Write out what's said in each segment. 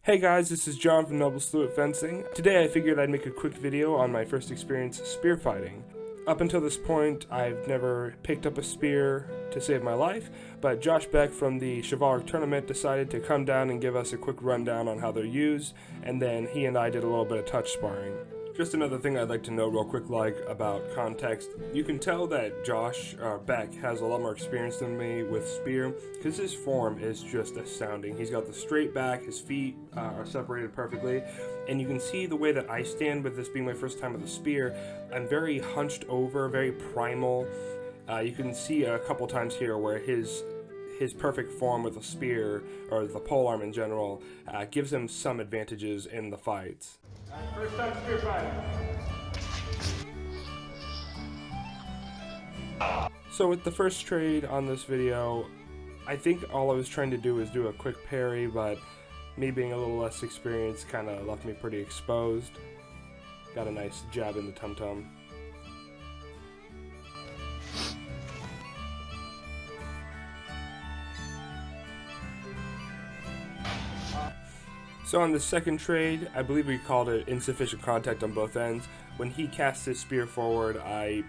Hey guys, this is John from Noble Fluid Fencing. Today I figured I'd make a quick video on my first experience spear fighting. Up until this point, I've never picked up a spear to save my life, but Josh Beck from the Chivalric Tournament decided to come down and give us a quick rundown on how they're used, and then he and I did a little bit of touch sparring. Just another thing I'd like to know real quick about context. You can tell that Josh Beck has a lot more experience than me with spear because his form is just astounding. He's got the straight back, his feet are separated perfectly, and you can see the way that I stand with this being my first time with a spear. I'm very hunched over, very primal. You can see a couple times here where his perfect form with a spear, or the polearm in general, gives him some advantages in the fights. First time spear fight. So with the first trade on this video, I think all I was trying to do was do a quick parry, but me being a little less experienced kind of left me pretty exposed. Got a nice jab in the tum-tum. So on the second trade, I believe we called it insufficient contact on both ends. When he cast his spear forward, I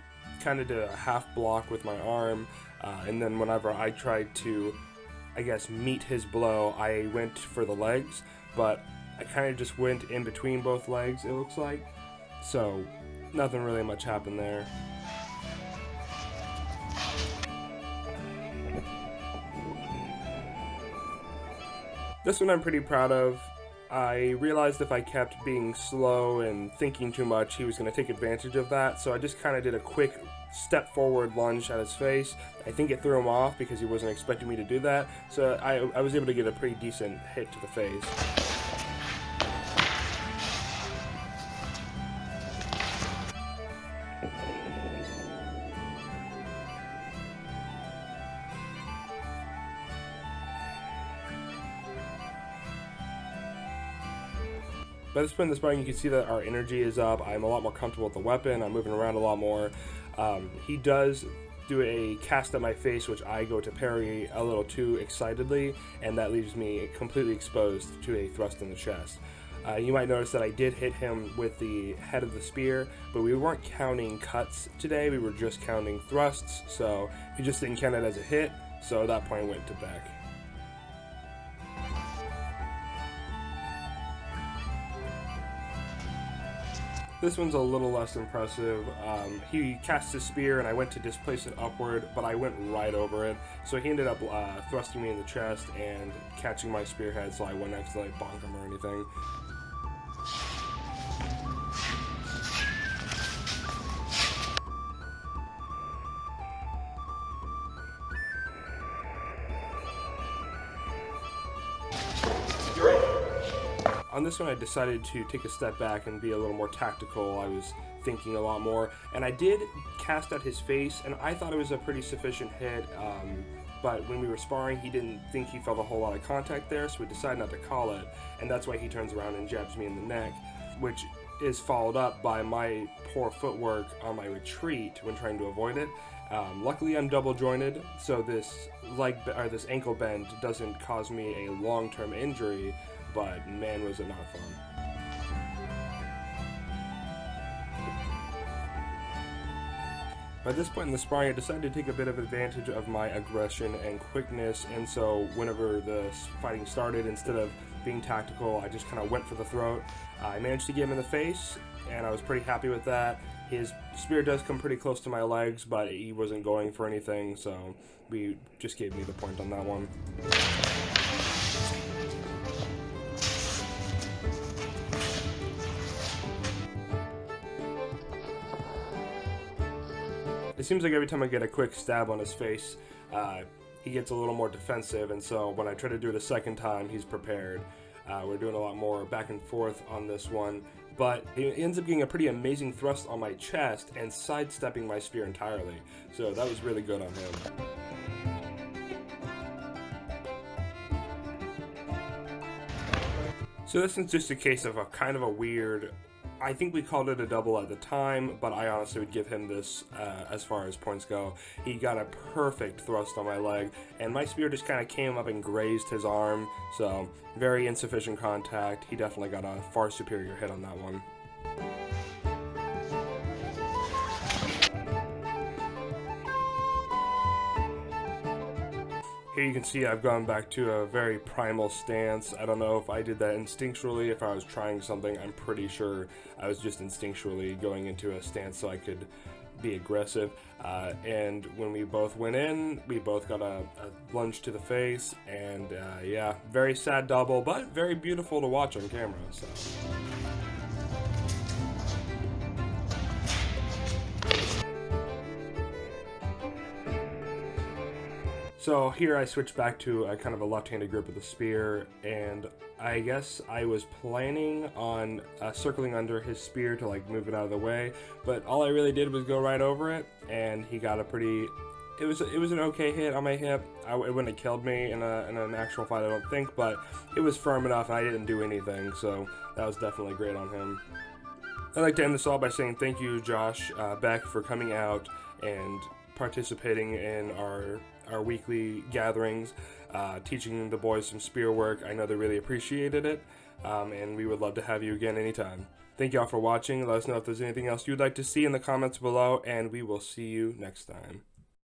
kind of did a half block with my arm, and then whenever I tried to, I guess, meet his blow, I went for the legs, but I kind of just went in between both legs, it looks like. So nothing really much happened there. This one I'm pretty proud of. I realized if I kept being slow and thinking too much, he was going to take advantage of that, so I just kind of did a quick step forward lunge at his face. I think it threw him off because he wasn't expecting me to do that, so I was able to get a pretty decent hit to the face. By this point in the sparring, you can see that our energy is up. I'm a lot more comfortable with the weapon. I'm moving around a lot more. He does do a cast at my face, which I go to parry a little too excitedly, and that leaves me completely exposed to a thrust in the chest. You might notice that I did hit him with the head of the spear, but we weren't counting cuts today. We were just counting thrusts, so he just didn't count it as a hit, so that point went to Beck. This one's a little less impressive. He cast his spear and I went to displace it upward, but I went right over it. So he ended up thrusting me in the chest and catching my spearhead, so I wouldn't accidentally bonk him or anything. On this one, I decided to take a step back and be a little more tactical. I was thinking a lot more, and I did cast at his face, and I thought it was a pretty sufficient hit, but when we were sparring, he didn't think he felt a whole lot of contact there, so we decided not to call it, and that's why he turns around and jabs me in the neck, which is followed up by my poor footwork on my retreat when trying to avoid it. Luckily, I'm double jointed, so this ankle bend doesn't cause me a long-term injury, but man, was it not fun. By this point in the sparring, I decided to take a bit of advantage of my aggression and quickness, and so whenever the fighting started, instead of being tactical, I just kind of went for the throat. I managed to get him in the face, and I was pretty happy with that. His spear does come pretty close to my legs, but he wasn't going for anything, so we just gave me the point on that one. It seems like every time I get a quick stab on his face, he gets a little more defensive, and so when I try to do it a second time, he's prepared. We're doing a lot more back and forth on this one, but he ends up getting a pretty amazing thrust on my chest and sidestepping my spear entirely, so that was really good on him. So this is just a case of a kind of a weird I think we called it a double at the time, but I honestly would give him this as far as points go. He got a perfect thrust on my leg, and my spear just kind of came up and grazed his arm, so very insufficient contact. He definitely got a far superior hit on that one. Here you can see I've gone back to a very primal stance. I don't know if I did that instinctually, if I was trying something. I'm pretty sure I was just instinctually going into a stance so I could be aggressive. And when we both went in, we both got a lunge to the face. And yeah, very sad double, but very beautiful to watch on camera. So here I switched back to a kind of a left-handed grip of the spear, and I guess I was planning on circling under his spear to like move it out of the way, but all I really did was go right over it, and he got a pretty... It was an okay hit on my hip. It wouldn't have killed me in an actual fight, I don't think, but it was firm enough and I didn't do anything, so that was definitely great on him. I'd like to end this all by saying thank you, Josh, Beck, for coming out and participating in our weekly gatherings, teaching the boys some spear work. I know they really appreciated it, and we would love to have you again anytime. Thank you all for watching. Let us know if there's anything else you'd like to see in the comments below, and we will see you next time.